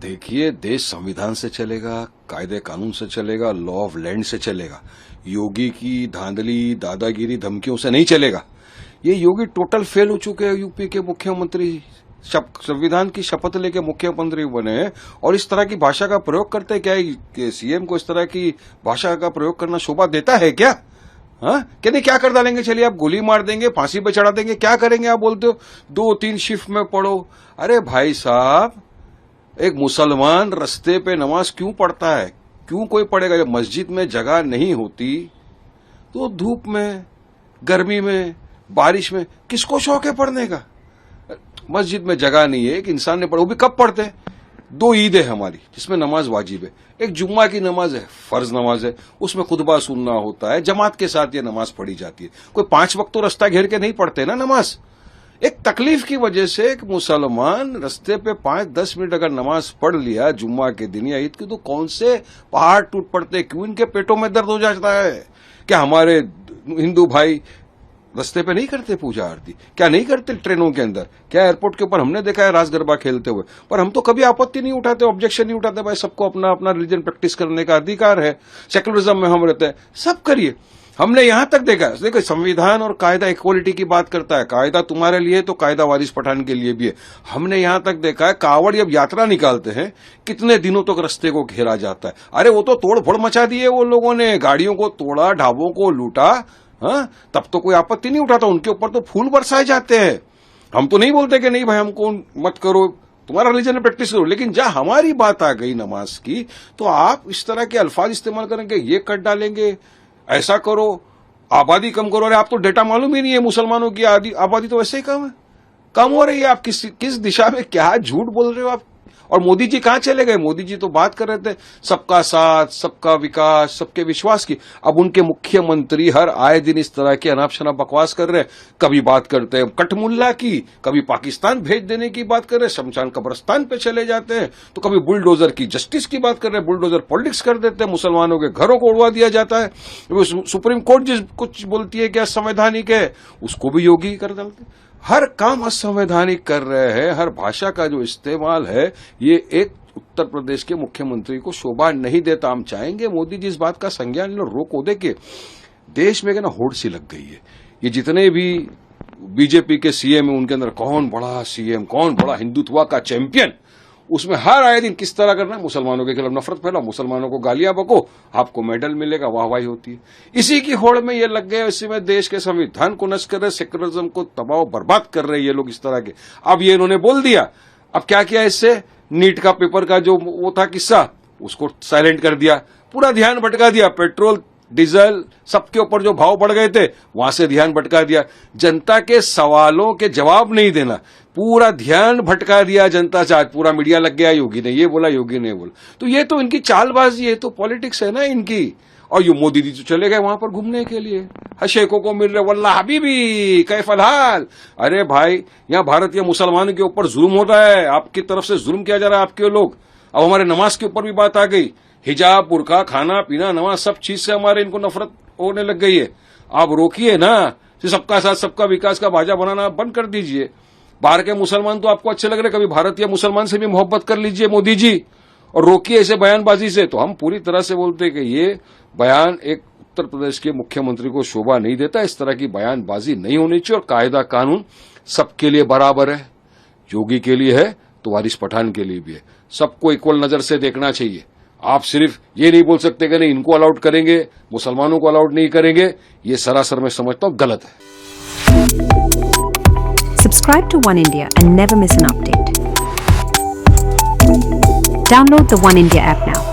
देखिए, देश संविधान से चलेगा, कायदे कानून से चलेगा, लॉ ऑफ लैंड से चलेगा। योगी की धांधली, दादागिरी, धमकियों से नहीं चलेगा। ये योगी टोटल फेल हो चुके हैं। यूपी के मुख्यमंत्री संविधान की शपथ लेके मुख्यमंत्री बने हैं और इस तरह की भाषा का प्रयोग करते हैं। क्या सीएम को इस तरह की भाषा का प्रयोग करना शोभा देता है क्या? हाँ, कहते क्या कर डालेंगे? चलिए आप गोली मार देंगे, फांसी पे चढ़ा देंगे, क्या करेंगे? आप बोलते हो 2-3 शिफ्ट में पढ़ो। अरे भाई साहब, एक मुसलमान रास्ते पे नमाज क्यों पढ़ता है? क्यों कोई पढ़ेगा? जब मस्जिद में जगह नहीं होती तो धूप में, गर्मी में, बारिश में किसको शौक है पढ़ने का? मस्जिद में जगह नहीं है, एक इंसान ने पढ़ा, वो भी कब पढ़ते हैं? 2 ईद है हमारी जिसमें नमाज वाजिब है। एक जुम्मा की नमाज है, फर्ज नमाज है, उसमें खुतबा सुनना होता है, जमात के साथ ये नमाज पढ़ी जाती है। कोई 5 वक्त तो रास्ता घेर के नहीं पढ़ते ना नमाज। एक तकलीफ की वजह से एक मुसलमान रास्ते पे 5-10 मिनट अगर नमाज पढ़ लिया जुम्मा के दिन या ईद की, तो कौन से पहाड़ टूट पड़ते? क्यों इनके पेटों में दर्द हो जाता है? क्या हमारे हिंदू भाई रास्ते पे नहीं करते पूजा आरती? क्या नहीं करते ट्रेनों के अंदर? क्या एयरपोर्ट के ऊपर हमने देखा है रास गरबा खेलते हुए? पर हम तो कभी आपत्ति नहीं उठाते, ऑब्जेक्शन नहीं उठाते। भाई, सबको अपना अपना रिलीजन प्रैक्टिस करने का अधिकार है, सेक्युलरिज्म में हम रहते हैं, सब करिए। हमने यहां तक देखा, देखो संविधान और कायदा इक्वलिटी की बात करता है। कायदा तुम्हारे लिए तो कायदा वारिस पठान के लिए भी है। हमने यहां तक देखा है, कावड़ जब यात्रा निकालते हैं कितने दिनों तक रास्ते को घेरा जाता है। अरे वो तो तोड़ फोड़ मचा दिए वो लोगों ने, गाड़ियों को तोड़ा, ढाबों को लूटा। हाँ, तब तो कोई आपत्ति नहीं उठाता, उनके ऊपर तो फूल बरसाए जाते हैं। हम तो नहीं बोलते कि नहीं भाई हमको मत करो, तुम्हारा रिलीजन प्रैक्टिस करो। लेकिन जहां हमारी बात आ गई नमाज की, तो आप इस तरह के अल्फाज इस्तेमाल करेंगे, ये कट डालेंगे, ऐसा करो, आबादी कम करो। अरे आप तो डेटा मालूम ही नहीं है, मुसलमानों की आबादी तो वैसे ही कम हो रही है। आप किस दिशा में क्या झूठ बोल रहे हो आप? और मोदी जी कहां चले गए? मोदी जी तो बात कर रहे थे सबका साथ, सबका विकास, सबके विश्वास की। अब उनके मुख्यमंत्री हर आए दिन इस तरह की अनाप शनाप बकवास कर रहे हैं। कभी बात करते हैं कठमुल्ला की, कभी पाकिस्तान भेज देने की बात कर रहे हैं, शमशान कब्रिस्तान पे चले जाते हैं, तो कभी बुलडोजर की जस्टिस की बात कर रहे हैं, बुलडोजर पॉलिटिक्स कर देते हैं, मुसलमानों के घरों को उड़वा दिया जाता है। सुप्रीम कोर्ट जिस कुछ बोलती है कि असंवैधानिक है, उसको भी योगी कर डालते हैं। हर काम असंवैधानिक कर रहे हैं। हर भाषा का जो इस्तेमाल है, ये एक उत्तर प्रदेश के मुख्यमंत्री को शोभा नहीं देता। हम चाहेंगे मोदी जी इस बात का संज्ञान लो, रोको। देखिए, देश में ना होड़ सी लग गई है। ये जितने भी बीजेपी के सीएम है, उनके अंदर कौन बड़ा सीएम, कौन बड़ा हिंदुत्व का चैंपियन, उसमें हर आए दिन किस तरह करना है, मुसलमानों के खिलाफ नफरत फैलाओ, मुसलमानों को गालियां बको, आपको मेडल मिलेगा, वाहवाही होती है। इसी की होड़ में ये लग गए, इसी में देश के संविधान को नष्ट कर रहे, सेक्युलरिज्म को तबाह बर्बाद कर रहे ये लोग इस तरह के। अब ये इन्होंने बोल दिया, अब क्या किया इससे? नीट का पेपर का जो वो था किस्सा, उसको साइलेंट कर दिया, पूरा ध्यान भटका दिया। पेट्रोल, डीजल, सबके ऊपर जो भाव बढ़ गए थे, वहां से ध्यान भटका दिया। जनता के सवालों के जवाब नहीं देना, पूरा ध्यान भटका दिया जनता से। आज पूरा मीडिया लग गया, योगी ने ये बोला, योगी ने बोला। तो ये तो इनकी चालबाजी है, तो पॉलिटिक्स है ना इनकी। और ये मोदी जी तो चले गए वहां पर घूमने के लिए, शेखों को मिल रहे, वल्लाह हबीबी कैफल हाल। अरे भाई, यहाँ भारत या मुसलमानों के ऊपर जुल्म हो रहा है, आपकी तरफ से जुल्म किया जा रहा है आपके लोग। अब हमारे नमाज के ऊपर भी बात आ गई, हिजाब, बुरका, खाना पीना, नमाज, सब चीज से हमारे इनको नफरत होने लग गई है। आप रोकिए ना, सबका साथ सबका विकास का बाजा बनाना बंद कर दीजिए। बाहर के मुसलमान तो आपको अच्छे लग रहे, कभी भारतीय मुसलमान से भी मोहब्बत कर लीजिए मोदी जी, और रोकिए ऐसे बयानबाजी से। तो हम पूरी तरह से बोलते हैं कि ये बयान एक उत्तर प्रदेश के मुख्यमंत्री को शोभा नहीं देता। इस तरह की बयानबाजी नहीं होनी चाहिए। और कायदा कानून सबके लिए बराबर है, योगी के लिए है तो वारिस पठान के लिए भी है। सबको इक्वल नजर से देखना चाहिए। आप सिर्फ ये नहीं बोल सकते कि नहीं इनको अलाउड करेंगे, मुसलमानों को अलाउड नहीं करेंगे। ये सरासर मैं समझता हूं गलत है। Subscribe to One India and never miss an update. Download the One India app now.